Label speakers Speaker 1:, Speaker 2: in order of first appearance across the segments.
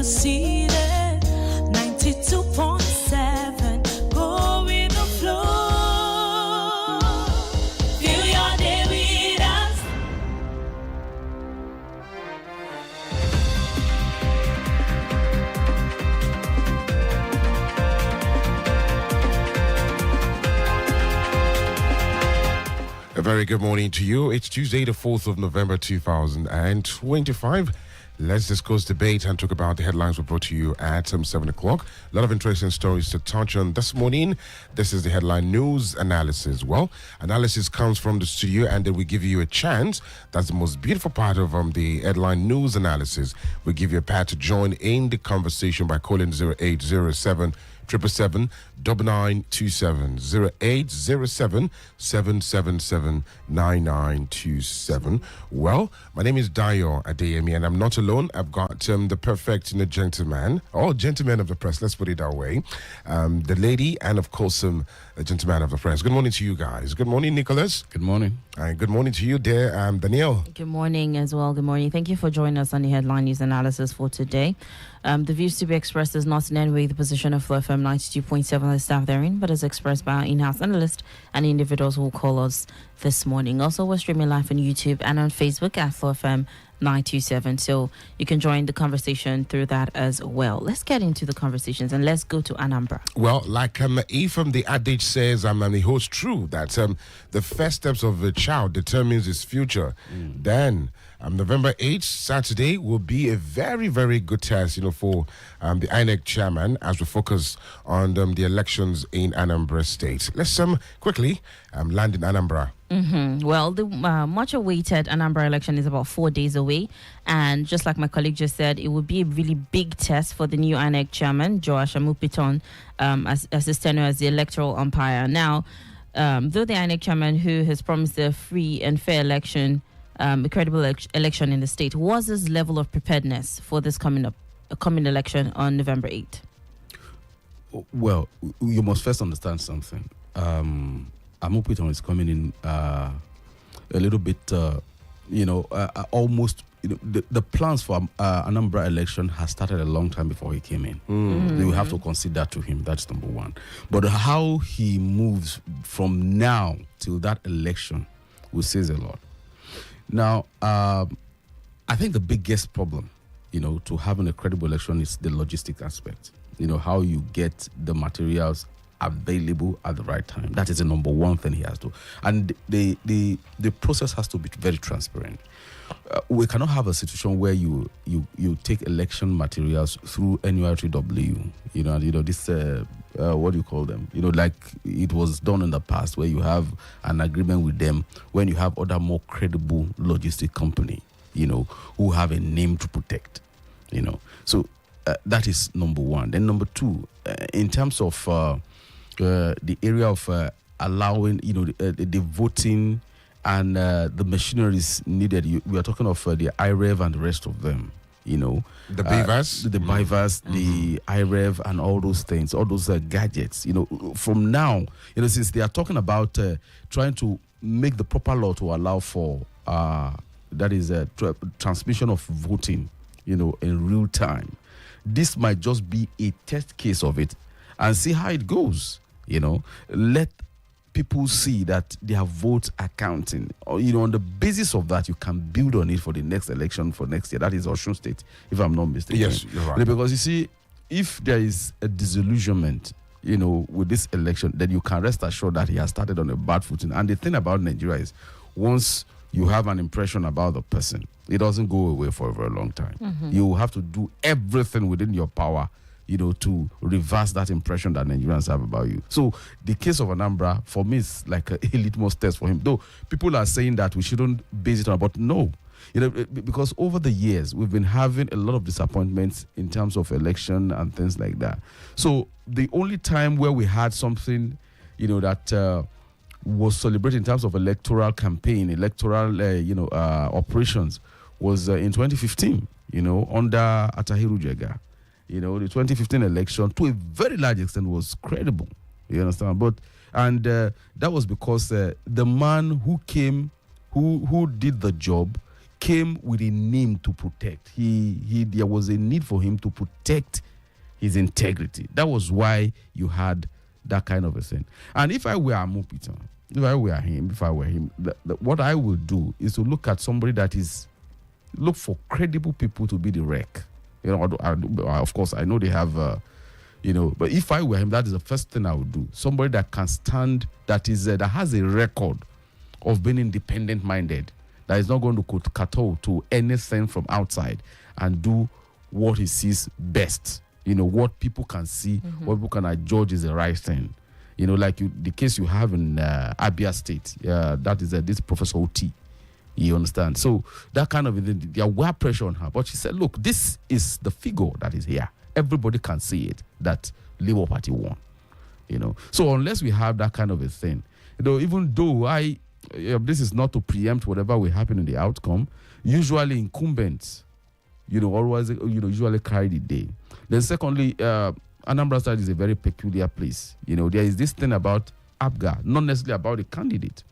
Speaker 1: seated. 92.7, go with the flow. Feel your day with us.
Speaker 2: A very good morning to you. It's Tuesday, the 4th of November, 2025. Let's discuss debate and talk about the headlines we brought to you at 7 o'clock. A lot of interesting stories to touch on this morning. This is the headline news analysis. Well, analysis comes from the studio and then we give you a chance. That's the most beautiful part of the headline news analysis. We give you a path to join in the conversation by calling 0807 777 9927 0807 777 9927. Well, my name is Adeyemi and I'm not alone. I've got the perfect gentleman, or gentleman of the press, let's put it that way. The lady and of course a gentleman of the press. Good morning to you guys. Good morning, Nicholas.
Speaker 3: Good morning.
Speaker 2: And good morning to you, dear Danielle.
Speaker 4: Good morning as well. Good morning. Thank you for joining us on the headline news analysis for today. The views to be expressed is not in any way the position of FlowFM 92.7 of the staff therein, but is expressed by our in-house analyst and individuals who will call us this morning. Also, we're streaming live on YouTube and on Facebook at FlowFM 927. So you can join the conversation through that as well. Let's get into the conversations and let's go to Anambra.
Speaker 2: Well, like Ephraim the adage says, it holds true that the first steps of a child determines his future. Then November 8th, Saturday, will be a very, very good test, for the INEC chairman as we focus on the elections in Anambra State. Let's quickly land in Anambra.
Speaker 4: Well, the much-awaited Anambra election is about 4 days away, and just like my colleague just said, it would be a really big test for the new INEC chairman, Joash Amupiton, as his tenure as the electoral umpire. Now, though the INEC chairman, who has promised a free and fair election, a credible election in the state, was his level of preparedness for this coming election on November 8th?
Speaker 3: Well, you must first understand something. Amupiton is coming in a little bit, almost. The plans for Anambra election has started a long time before he came in. You have to consider to him. That's number one. But how he moves from now till that election will say a lot. Now, I think the biggest problem, to having a credible election is the logistic aspect. How you get the materials available at the right time. That is the number one thing he has to. And the process has to be very transparent. We cannot have a situation where you take election materials through NURTW. This what do you call them? Like it was done in the past, where you have an agreement with them when you have other more credible logistic company, who have a name to protect. So that is number one. Then number two, in terms of the area of allowing, the voting and the machineries needed. We are talking of the IREV and the rest of them. The
Speaker 2: beavers,
Speaker 3: the beavers, the IREV, and all those things, all those gadgets. From now, since they are talking about trying to make the proper law to allow for that is transmission of voting, in real time. This might just be a test case of it, and see how it goes. Let people see that their votes are counting. On the basis of that, you can build on it for the next election for next year. That is Osun State, if I'm not mistaken.
Speaker 2: Yes, you're right.
Speaker 3: Because you see, if there is a disillusionment, with this election, then you can rest assured that he has started on a bad footing. And the thing about Nigeria is, once you have an impression about the person, it doesn't go away for a very long time. You have to do everything within your power to reverse that impression that Nigerians have about you. So the case of Anambra, for me, is like a litmus test for him. Though people are saying that we shouldn't base it on, but no. Because over the years, we've been having a lot of disappointments in terms of election and things like that. So the only time where we had something, that was celebrated in terms of electoral campaign, electoral, operations was in 2015, under Atahiru Jega. The 2015 election, to a very large extent, was credible. You understand? That was because the man who came, who did the job, came with a name to protect. There was a need for him to protect his integrity. That was why you had that kind of a thing. And if I were Amupiton, if I were him, what I would do is to look at somebody look for credible people to be the wreck. Of course, I know they have, but if I were him, that is the first thing I would do. Somebody that can stand, that has a record of being independent-minded, that is not going to kowtow to anything from outside and do what he sees best. What people can see, what people can judge is the right thing. The case you have in Abia State, that is this Professor Oti. You understand? So that kind of, there were pressure on her. But she said, look, this is the figure that is here. Everybody can see it, that Labour Party won. So unless we have that kind of a thing, even though this is not to preempt whatever will happen in the outcome, usually incumbents, always, usually carry the day. Then secondly, Anambra State is a very peculiar place. There is this thing about APGA, not necessarily about the candidate,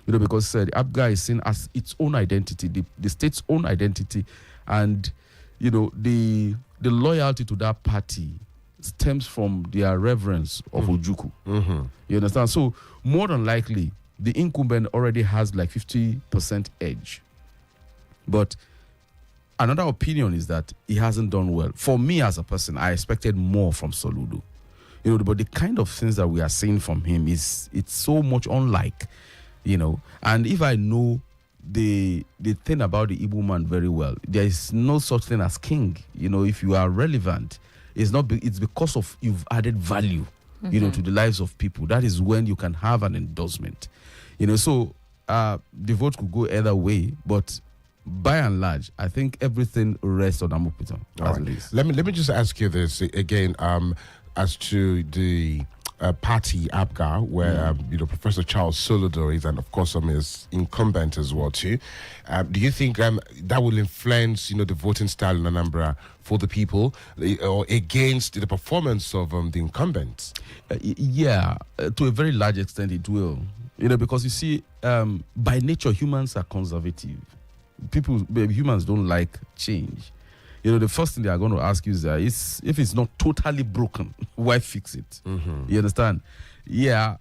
Speaker 3: because the APGA is seen as its own identity, the state's own identity, and, the loyalty to that party stems from their reverence of Ojukwu. You understand? So more than likely, the incumbent already has like 50% edge. But another opinion is that he hasn't done well. For me as a person, I expected more from Soludo. But the kind of things that we are seeing from him it's so much unlike, And if I know the thing about the Igbo man very well, there is no such thing as king. If you are relevant, it's because of you've added value, to the lives of people. That is when you can have an endorsement. So the vote could go either way, but by and large, I think everything rests on Amupiton.
Speaker 2: Right. Let me just ask you this again, as to the party APGA, where Professor Charles Soludo is, and of course is incumbent as well too. Do you think that will influence the voting style in Anambra for the people, or against the performance of the incumbents?
Speaker 3: To a very large extent it will. Because you see, by nature humans are conservative. Humans don't like change. The first thing they are going to ask you is if it's not totally broken, why fix it? You understand? You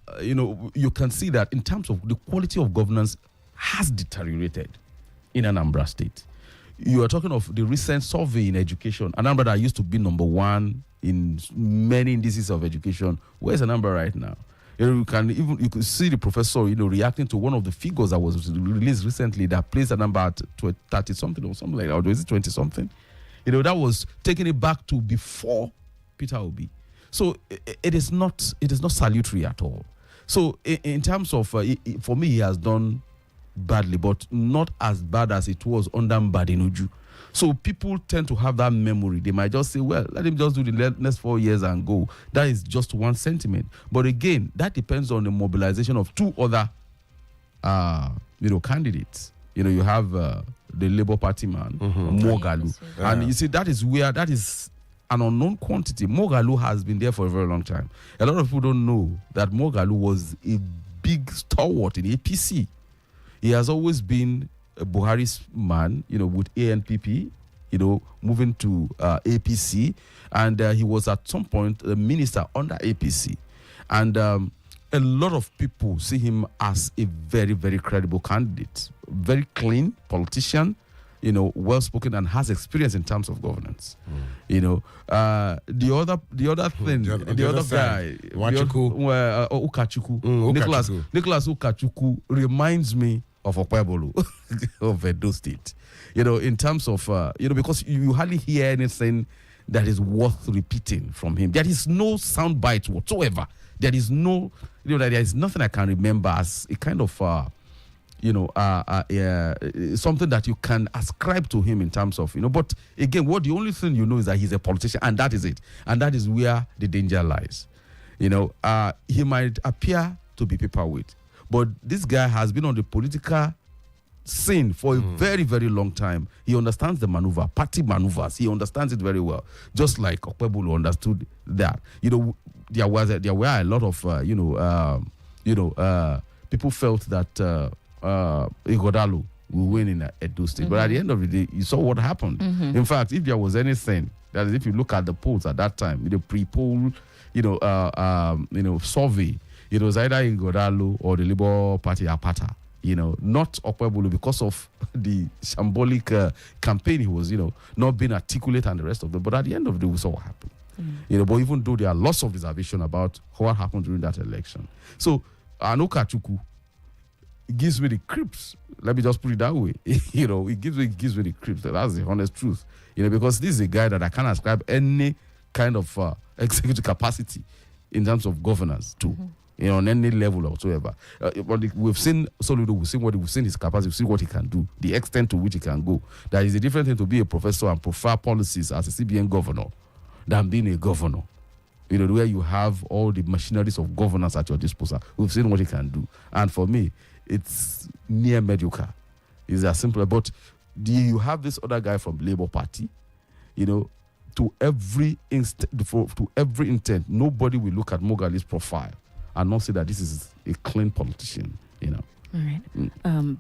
Speaker 3: can see that in terms of the quality of governance has deteriorated in Anambra State. You are talking of the recent survey in education. Anambra that used to be number one in many indices of education. Where's Anambra right now? You could see the professor, reacting to one of the figures that was released recently that placed a number at 30 something or something like that, or is it 20 something? That was taking it back to before Peter Obi. So it is not salutary at all. So in terms of, for me, he has done badly, but not as bad as it was under Mbadinuju. So people tend to have that memory. They might just say, well, let him just do the next 4 years and go. That is just one sentiment. But again, that depends on the mobilization of two other, candidates. You have the Labour Party man, Mogalu.
Speaker 2: Yeah.
Speaker 3: And you see, that is an unknown quantity. Mogalu has been there for a very long time. A lot of people don't know that Mogalu was a big stalwart in APC. He has always been Buhari's man, with ANPP, moving to APC, and he was at some point a minister under APC, and a lot of people see him as a very, very credible candidate, very clean politician, well spoken, and has experience in terms of governance. The other thing, the other guy, Ukachuku, Nicholas Ukachuku reminds me of Okpebolu of Edo State, in terms of, because you hardly hear anything that is worth repeating from him. There is no sound bite whatsoever. There is no, there is nothing I can remember as a kind of, something that you can ascribe to him in terms of, but again, the only thing is that he's a politician, and that is it. And that is where the danger lies. He might appear to be paperweight, but this guy has been on the political scene for a very, very long time. He understands the maneuver, party maneuvers. He understands it very well. Just like Okpebulu understood that. There were a lot of, people felt that Igodalo we win in Edo State. But at the end of the day, you saw what happened. In fact, if there was anything, that is, if you look at the polls at that time, the pre-poll, survey, it was either Igodalo or the Labour Party Apata. Not Okpebulu because of the symbolic campaign he was, not being articulate and the rest of them. But at the end of the day, we saw what happened. But even though there are lots of reservation about what happened during that election. So, Anokachuku, it gives me the creeps. Let me just put it that way. It gives me the creeps. That's the honest truth. Because this is a guy that I can't ascribe any kind of executive capacity in terms of governance to. On any level or whatsoever. But we've seen Soludo, we've seen his capacity, we've seen what he can do, the extent to which he can go. That is a different thing to be a professor and prefer policies as a CBN governor than being a governor. Where you have all the machineries of governance at your disposal. We've seen what he can do. And for me, it's near mediocre. It's as simple. But you have this other guy from Labour Party, to every intent, nobody will look at Mogali's profile and not say that this is a clean politician, All
Speaker 4: right.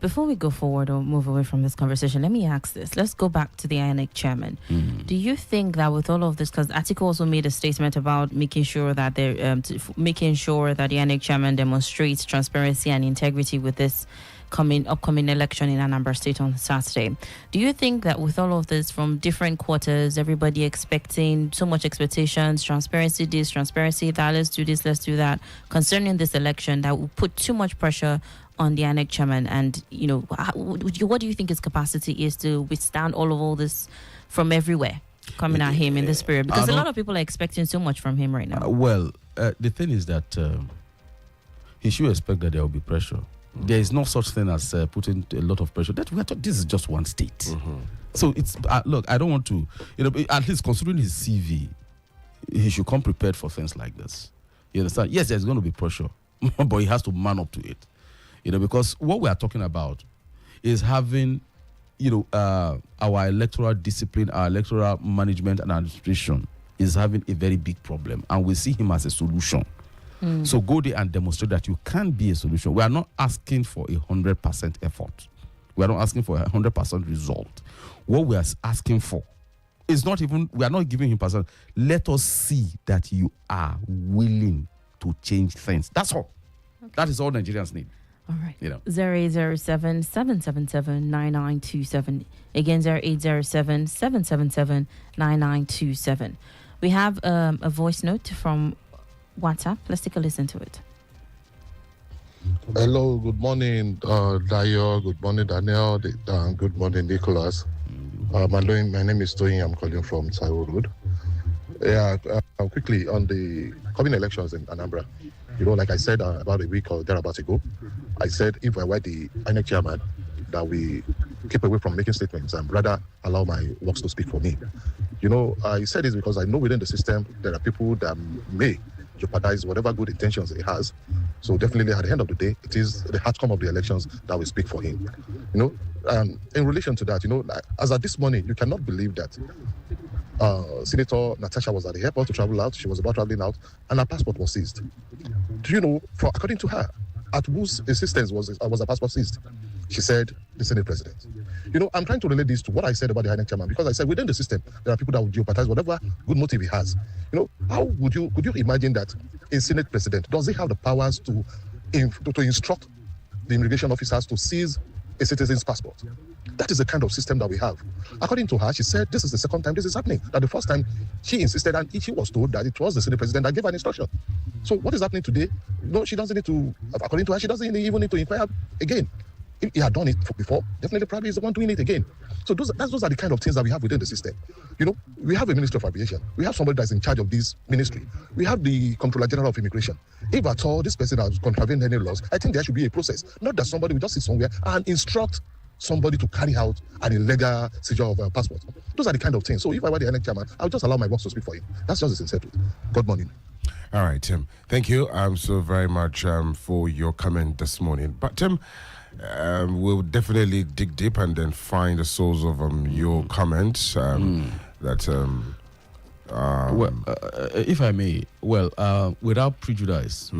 Speaker 4: Before we go forward or move away from this conversation, let me ask this. Let's go back to the INEC chairman. Do you think that with all of this, because Atiku also made a statement about making sure that the INEC chairman demonstrates transparency and integrity with this upcoming election in Anambra State on Saturday. Do you think that with all of this from different quarters, everybody expecting so much expectations, transparency this, transparency that, let's do this, let's do that, concerning this election, that will put too much pressure on the INEC chairman? And, what do you think his capacity is to withstand all of this from everywhere coming at him in this period? Because a lot of people are expecting so much from him right now.
Speaker 3: The thing is that he should expect that there will be pressure. There is no such thing as putting a lot of pressure. This is just one state. So it's look, I don't want to, at least considering his CV, he should come prepared for things like this. You understand? Yes, there's going to be pressure, but he has to man up to it. Because what we are talking about is having, our electoral discipline, our electoral management and administration is having a very big problem, and we see him as a solution. So go there and demonstrate that you can be a solution. We are not asking for 100% effort. We are not asking for 100% result. What we are asking for is not even, we are not giving him percent. Let us see that you are willing to change things. That's all. Okay. That is all Nigerians need.
Speaker 4: All right. 0807-777-9927. Again, 0807-777-9927. We have a voice note from WhatsApp. Let's take a listen to it.
Speaker 5: Hello, good morning, Dayo. Good morning, Danielle. Good morning, Nicholas. My name is Toyin. I'm calling from Taiwo Road. Quickly on the coming elections in Anambra. Like I said about a week or thereabouts ago, I said if I were the INEC chairman, that we keep away from making statements and rather allow my works to speak for me. I said this because I know within the system there are people that may jeopardize whatever good intentions he has. So definitely at the end of the day, it is the outcome of the elections that will speak for him. In relation to that, as at this morning, you cannot believe that Senator Natasha was at the airport to travel out. She was about traveling out, and her passport was seized. Do you know, according to her, at whose insistence was her passport seized? She said, the Senate president. I'm trying to relate this to what I said about the INEC chairman, because I said within the system, there are people that would jeopardize whatever good motive he has. How could you imagine that a Senate president, does he have the powers to instruct the immigration officers to seize a citizen's passport? That is the kind of system that we have. According to her, she said this is the second time this is happening. That the first time she insisted and she was told that it was the Senate president that gave her an instruction. So what is happening today? She doesn't need to, according to her, she doesn't even need to inquire again. If he had done it before, definitely probably is the one doing it again. So those are the kind of things that we have within the system. We have a Ministry of Aviation. We have somebody that's in charge of this ministry. We have the Comptroller General of Immigration. If at all this person has contravened any laws, I think there should be a process. Not that somebody will just sit somewhere and instruct somebody to carry out an illegal seizure of a passport. Those are the kind of things. So if I were the INEC chairman, I would just allow my boss to speak for him. That's just the sincere truth. Good morning.
Speaker 2: All right, Tim. Thank you so very much for your comment this morning. But Tim, we'll definitely dig deep and then find the source of your comments. If
Speaker 3: I may, without prejudice,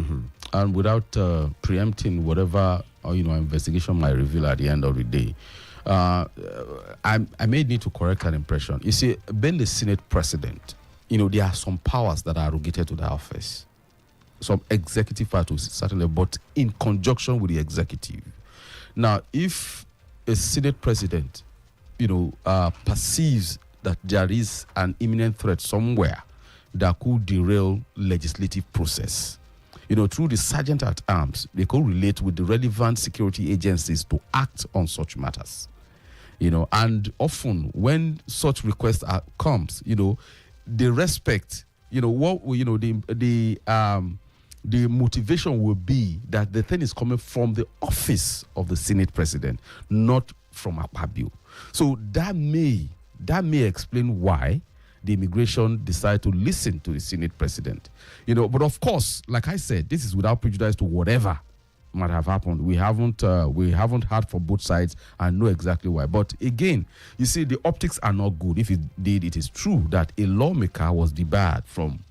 Speaker 3: and without preempting whatever investigation might reveal at the end of the day, I may need to correct an impression. You see, being the Senate president, there are some powers that are arrogated to the office. Some executive powers, certainly, but in conjunction with the executive. Now, if a Senate president, perceives that there is an imminent threat somewhere that could derail legislative process, through the sergeant at arms, they could relate with the relevant security agencies to act on such matters. And often when such request comes, they respect, the motivation will be that the thing is coming from the office of the Senate president, not from Akpabio. So that may explain why the immigration decide to listen to the Senate president. But of course, like I said, this is without prejudice to whatever might have happened. We haven't heard from both sides and know exactly why. But again, you see, the optics are not good. If it is true that a lawmaker was debarred from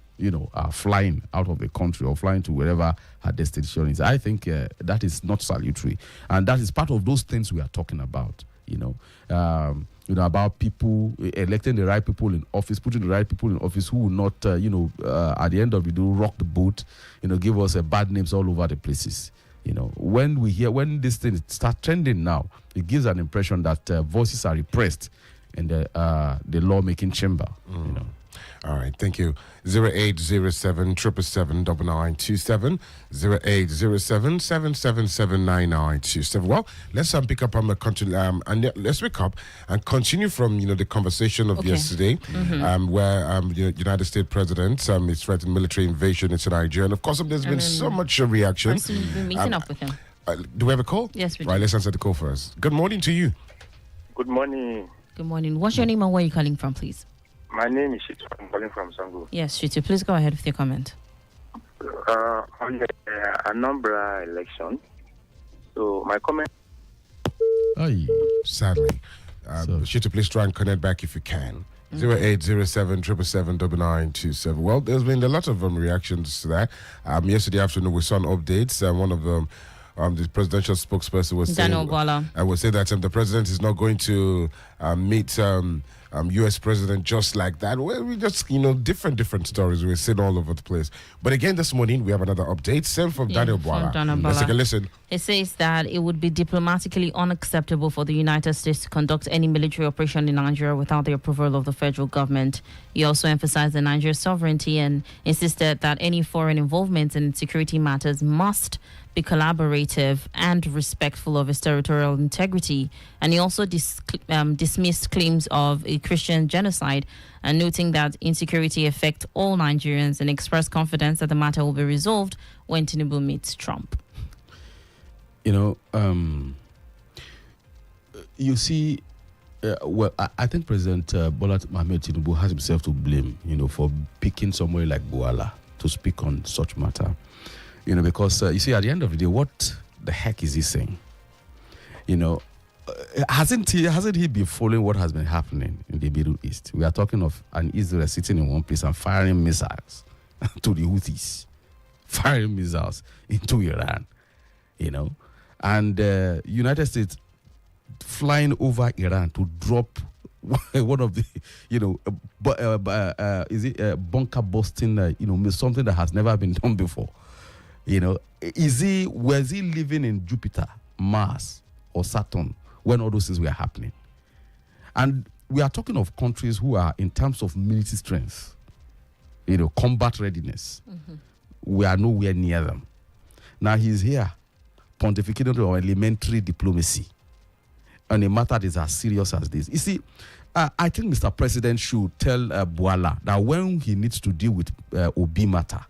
Speaker 3: flying out of the country or flying to wherever her destination is, I think that is not salutary, and that is part of those things we are talking about. About people electing the right people in office, putting the right people in office who will not, at the end of the day, rock the boat, give us bad names all over the places. When this thing start trending now, it gives an impression that voices are repressed in the lawmaking chamber.
Speaker 2: All right, thank you. 0807 777 0807 777 9927. Well, let's pick up on the continue and let's pick up and continue from the conversation of yesterday, where United States President is threatening military invasion into Nigeria, and of course there's been so much reaction.
Speaker 4: We've been meeting up with him.
Speaker 2: Do we have a call?
Speaker 4: Yes, we do.
Speaker 2: Right, let's answer the call first. Good morning to you.
Speaker 6: Good morning.
Speaker 4: Good morning. What's your name and where are you calling from, please?
Speaker 6: My name is Shitta. I'm calling from Sango.
Speaker 4: Yes, Shitta, please go ahead with your comment.
Speaker 6: On the Anambra election, so my comment.
Speaker 2: Sadly, Shitta, please try and connect back if you can. 0807 777 Well, there's been a lot of reactions to that. Yesterday afternoon, we saw an updates. One of them, the presidential spokesperson was
Speaker 4: Danielle
Speaker 2: saying, I would say that the president is not going to meet U.S. president just like that. Well, we just, different stories. We're seeing all over the place. But again, this morning, we have another update. Same from Daniel Bwala. Let's take a listen.
Speaker 4: It says that it would be diplomatically unacceptable for the United States to conduct any military operation in Nigeria without the approval of the federal government. He also emphasized the Nigeria's sovereignty and insisted that any foreign involvement in security matters must be collaborative and respectful of its territorial integrity. And he also dismissed claims of a Christian genocide, and noting that insecurity affects all Nigerians, and expressed confidence that the matter will be resolved when Tinubu meets Trump.
Speaker 3: You see, I think President Bola Ahmed Tinubu has himself to blame, for picking somebody like Bwala to speak on such matter. Because you see, at the end of the day, what the heck is he saying? Hasn't he been following what has been happening in the Middle East? We are talking of an Israel sitting in one place and firing missiles to the Houthis, firing missiles into Iran, and United States flying over Iran to drop one of the, bunker busting, something that has never been done before. Was he living in Jupiter, Mars, or Saturn when all those things were happening? And we are talking of countries who are, in terms of military strength, combat readiness, we are nowhere near them. Now he's here pontificating on elementary diplomacy on a matter that is as serious as this. You see, I think Mr. President should tell Bwala that when he needs to deal with Obi matter,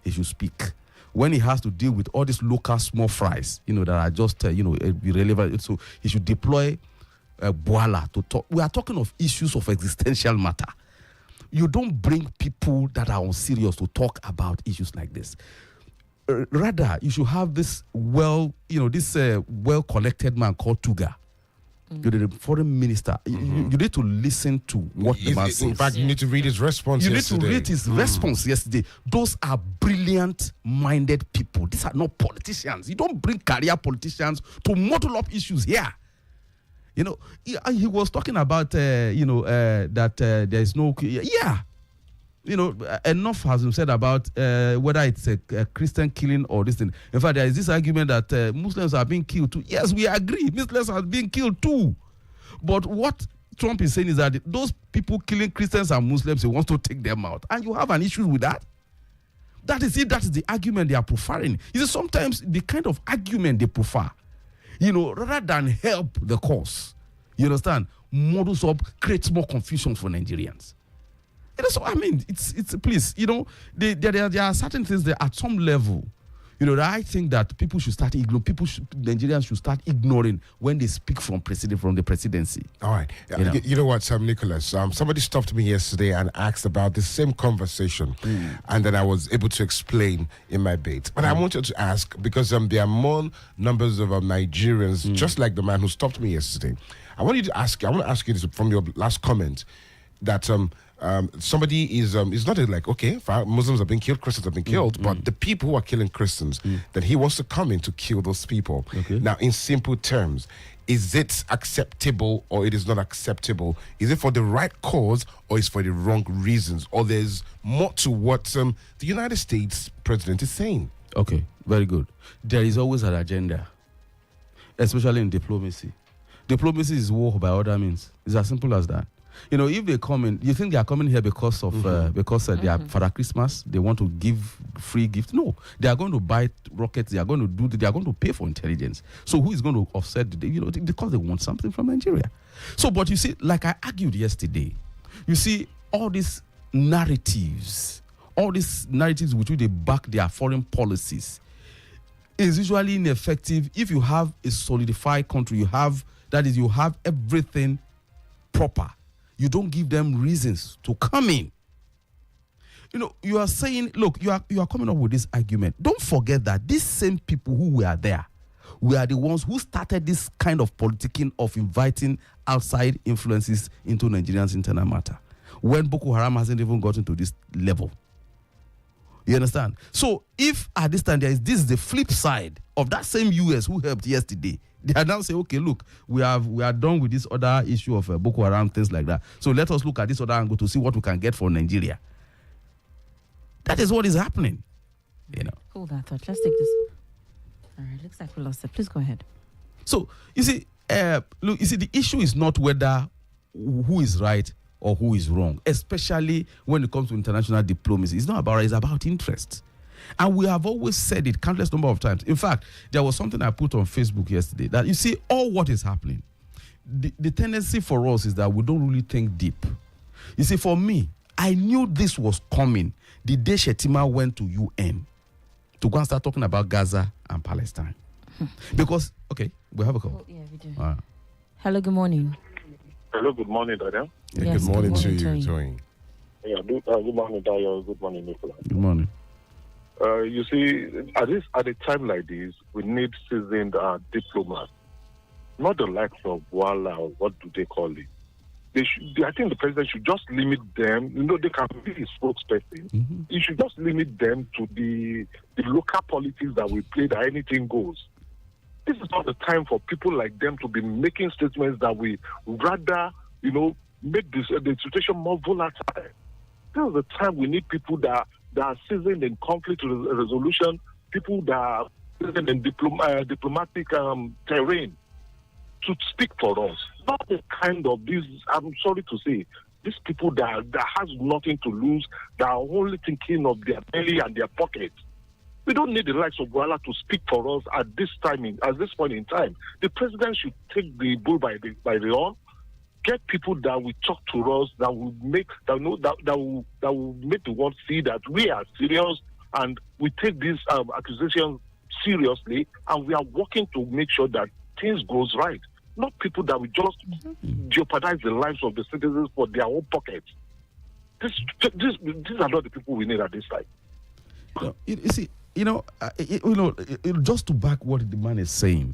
Speaker 3: he should speak. When he has to deal with all these local small fries, that are just, irrelevant, so he should deploy Bwala to talk. We are talking of issues of existential matter. You don't bring people that are unserious to talk about issues like this. Rather, you should have this well-collected man called Tuga You're the foreign minister. You need to listen to what the man says.
Speaker 2: In fact, you need to read his response
Speaker 3: You
Speaker 2: yesterday.
Speaker 3: need to read his response yesterday. Those are brilliant-minded people. These are not politicians. You don't bring career politicians to muddle up issues here. You know, he was talking about, that there is no... Yeah. You know, enough has been said about whether it's a Christian killing or this thing. In fact, there is this argument that Muslims are being killed too. Yes, we agree. Muslims are being killed too. But what Trump is saying is that those people killing Christians and Muslims, he wants to take them out. And you have an issue with that? That is it. That is the argument they are preferring. You see, sometimes the kind of argument they prefer, rather than help the cause, you understand, models up, creates more confusion for Nigerians. So I mean, it's please, there are certain things that at some level, that I think that people should start ignoring. Nigerians should start ignoring when they speak from the presidency.
Speaker 2: All right. You know what, Nicholas? Somebody stopped me yesterday and asked about the same conversation, and then I was able to explain in my bait. But I wanted to ask, because there are more numbers of Nigerians, just like the man who stopped me yesterday. I want to ask you this from your last comment, that somebody is not like, okay, Muslims have been killed, Christians have been killed, but the people who are killing Christians, that he wants to come in to kill those people. Okay. Now, in simple terms, is it acceptable or it is not acceptable? Is it for the right cause or is it for the wrong reasons? Or there's more to what the United States president is saying? Okay,
Speaker 3: very good. There is always an agenda, especially in diplomacy. Diplomacy is war by other means. It's as simple as that. If they come in, you think they are coming here because of they are Father Christmas, they want to give free gifts? No, they are going to buy rockets. They are going to pay for intelligence. So who is going to offset? Because they want something from Nigeria. So, but you see, like I argued yesterday, you see all these narratives with which they back their foreign policies is usually ineffective if you have a solidified country. You have everything proper. You don't give them reasons to come in. You are saying, look, you are coming up with this argument. Don't forget that these same people who were there were the ones who started this kind of politicking of inviting outside influences into Nigerians' internal matter, when Boko Haram hasn't even gotten to this level. You understand? So if at this time this is the flip side of that same US who helped yesterday, they are now saying, okay, look, we are done with this other issue of Boko Haram, things like that. So let us look at this other angle to see what we can get for Nigeria. That is what is happening.
Speaker 4: Hold that thought. Let's take this. All right, looks like we lost it. Please go ahead.
Speaker 3: So you see, the issue is not whether who is right or who is wrong, especially when it comes to international diplomacy. It's not about right, it's about interest. And we have always said it countless number of times. In fact, there was something I put on Facebook yesterday that you see all what is happening. The tendency for us is that we don't really think deep. You see, for me, I knew this was coming the day Shetima went to UN to go and start talking about Gaza and Palestine. Because, okay, we have a call.
Speaker 4: Oh, yeah, we do. Hello, good morning.
Speaker 6: Hello, good morning, Danielle.
Speaker 2: Yeah,
Speaker 4: Yes,
Speaker 2: good morning to
Speaker 4: good
Speaker 2: you,
Speaker 4: morning.
Speaker 2: Toyin.
Speaker 6: Yeah, good morning, Danielle. Good morning, Nicola.
Speaker 3: Good morning.
Speaker 6: You see, at a time like this, we need seasoned diplomats, not the likes of Wala, or what do they call it? I think the president should just limit them. They can be his spokesperson.
Speaker 3: Mm-hmm.
Speaker 6: He should just limit them to the local politics that we play, that anything goes. This is not the time for people like them to be making statements that we rather, make the situation more volatile. This is the time we need people that are seasoned in conflict resolution, people that are seasoned in diplomatic terrain to speak for us. Not the kind of these, I'm sorry to say, these people that has nothing to lose, that are only thinking of their belly and their pockets. We don't need the likes of Wala to speak for us at this point in time. The president should take the bull by the horn, get people that will talk to us, that will make the world see that we are serious and we take these accusations seriously, and we are working to make sure that things goes right. Not people that will just jeopardize the lives of the citizens for their own pockets. These are not the people we need at this time.
Speaker 3: You see, just to back what the man is saying,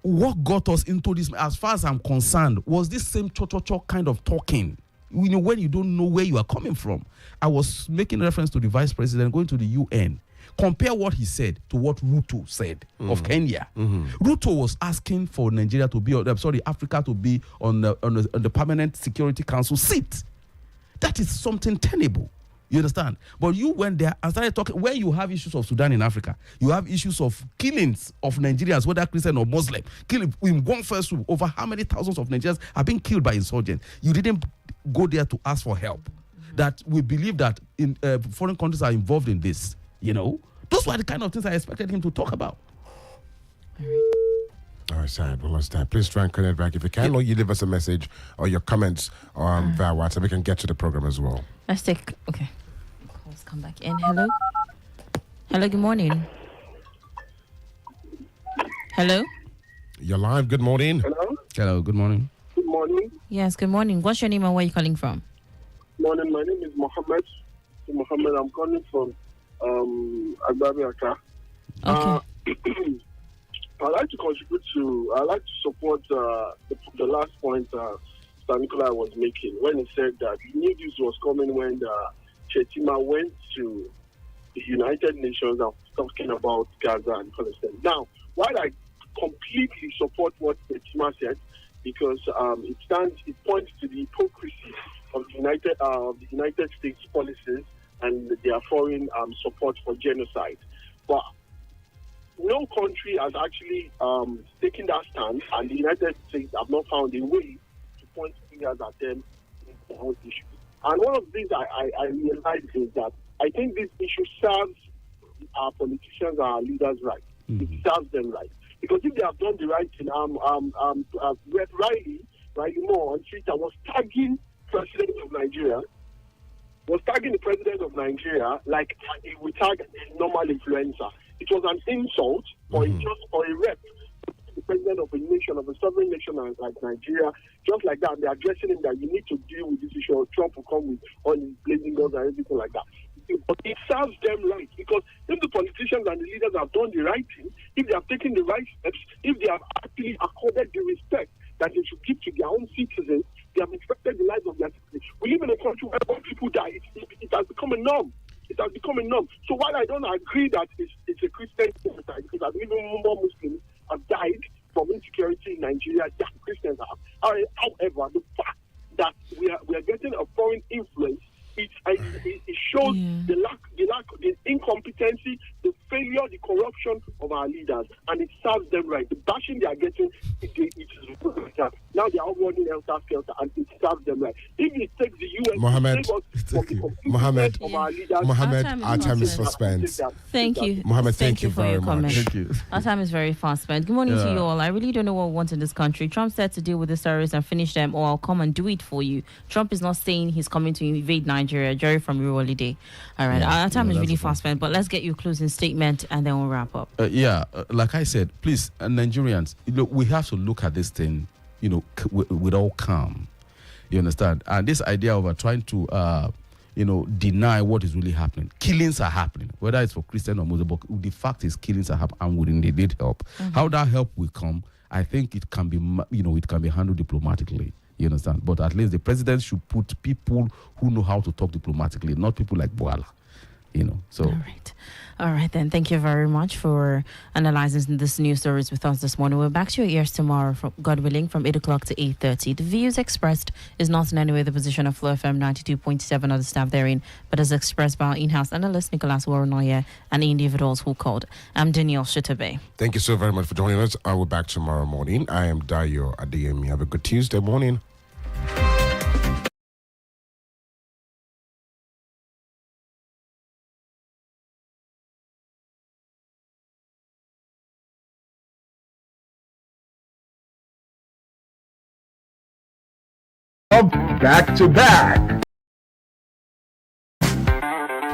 Speaker 3: what got us into this, as far as I'm concerned, was this same cho-cho-cho kind of talking. When you don't know where you are coming from. I was making reference to the vice president going to the UN. Compare what he said to what Ruto said of Kenya. Ruto was asking for Nigeria to be, Africa to be on the Permanent Security Council seat. That is something tenable. You understand? But you went there and started talking. When you have issues of Sudan in Africa, you have issues of killings of Nigerians, whether Christian or Muslim. Killing in one fell swoop, over how many thousands of Nigerians have been killed by insurgents. You didn't go there to ask for help. That we believe that in foreign countries are involved in this. Those were the kind of things I expected him to talk about.
Speaker 2: All right, sad. Well, that's that. Please try and connect back if you can, or you leave us a message or your comments via WhatsApp. We can get to the program as well.
Speaker 4: Let's take. Okay. Calls come back in. Hello. Hello. Good morning. Hello.
Speaker 2: You're live. Good morning.
Speaker 7: Hello?
Speaker 3: Hello. Good morning.
Speaker 7: Good morning.
Speaker 4: Yes. Good morning. What's your name and where are you calling from?
Speaker 7: Morning. My name is Mohammed. I'm calling from Agbabiaka.
Speaker 4: Okay.
Speaker 7: I'd like to support the last point Sir Nikolai was making when he said that he knew this was coming when Chetima went to the United Nations and talking about Gaza and Palestine. Now, while I completely support what Chetima said, because it points to the hypocrisy of the United States policies and their foreign support for genocide. But no country has actually taken that stand, and the United States have not found a way to point fingers at them in their own issues. And one of the things I realized is that I think this issue serves our politicians and our leaders right. It serves them right. Because if they have done the right thing, Riley Moore on Twitter was tagging the president of Nigeria like he would tag a normal influencer. It was an insult or a rep the president of a nation, of a sovereign nation like Nigeria, just like that. They're addressing him that you need to deal with this issue, or Trump will come with all his blazing guns and everything like that. But it serves them right, because if the politicians and the leaders have done the right thing, if they have taken the right steps, if they have actually accorded the respect that they should give to their own citizens, they have respected the lives of their citizens. We live in a country where when people die, it has become a norm. It has become a norm. So while I don't agree that it's a Christian genocide, because I've even more Muslims have died from insecurity in Nigeria than Christians have. However, the fact that we are getting a foreign influence, it shows the lack, the incompetency, the failure, the corruption of our leaders, and it serves them right. The bashing they are getting, it is now they are all running helter-skelter, and it serves them right. If it takes the US
Speaker 2: Mohammed,
Speaker 7: to save us from the
Speaker 2: Mohammed,
Speaker 7: of our leaders,
Speaker 2: Mohammed, our time is fast spent.
Speaker 4: Thank you.
Speaker 2: Mohammed, thank you
Speaker 4: for
Speaker 2: very
Speaker 4: your comment.
Speaker 2: much.
Speaker 3: Thank you.
Speaker 4: Our time is very fast spent. Good morning to you all. I really don't know what we want in this country. Trump said to deal with the terrorists and finish them, or I'll come and do it for you. Trump is not saying he's coming to invade Nigeria. Jerry from Rural Day. All right. Our time is really fast spent, but let's get your closing statement and then we'll wrap up.
Speaker 3: Like I said, please, Nigerians, we have to look at this thing, with all calm. You understand? And this idea of trying to, deny what is really happening. Killings are happening, whether it's for Christian or Muslim. But the fact is, killings are happening, and we need help. How that help will come, I think it can be, it can be handled diplomatically. You understand? But at least the president should put people who know how to talk diplomatically, not people like Boala. So. All
Speaker 4: right then. Thank you very much for analyzing this news stories with us this morning. We're back to your ears tomorrow, God willing, from 8 o'clock to 8:30. The views expressed is not in any way the position of FlowFM 92.7 or the staff therein, but is expressed by our in-house analyst, Nicholas Uwerunonye, and individuals who called. I'm Danielle Shitta-Bey.
Speaker 2: Thank you so very much for joining us. I will be back tomorrow morning. I am Adedayo Adeyemi. Have a good Tuesday morning.
Speaker 8: Back to back.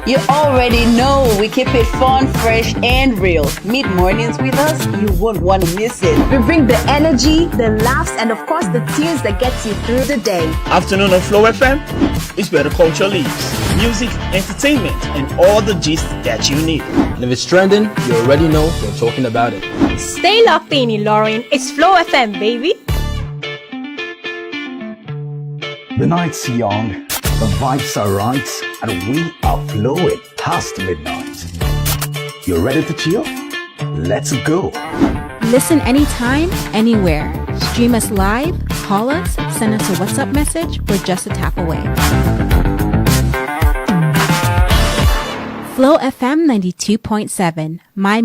Speaker 8: You already know we keep it fun, fresh, and real. Mid mornings with us, you won't want to miss it.
Speaker 9: We bring the energy, the laughs, and of course the tunes that gets you through the day.
Speaker 10: Afternoon on FlowFM is where the culture lives. Music, entertainment, and all the gist that you need.
Speaker 11: And if it's trending, you already know we're talking about it.
Speaker 12: Stay locked in, Ilorin. It's FlowFM, baby.
Speaker 13: The night's young, the vibes are right, and we are flowing past midnight. You ready to chill? Let's go.
Speaker 14: Listen anytime, anywhere. Stream us live, call us, send us a WhatsApp message. We're just a tap away. Flow FM 92.7. My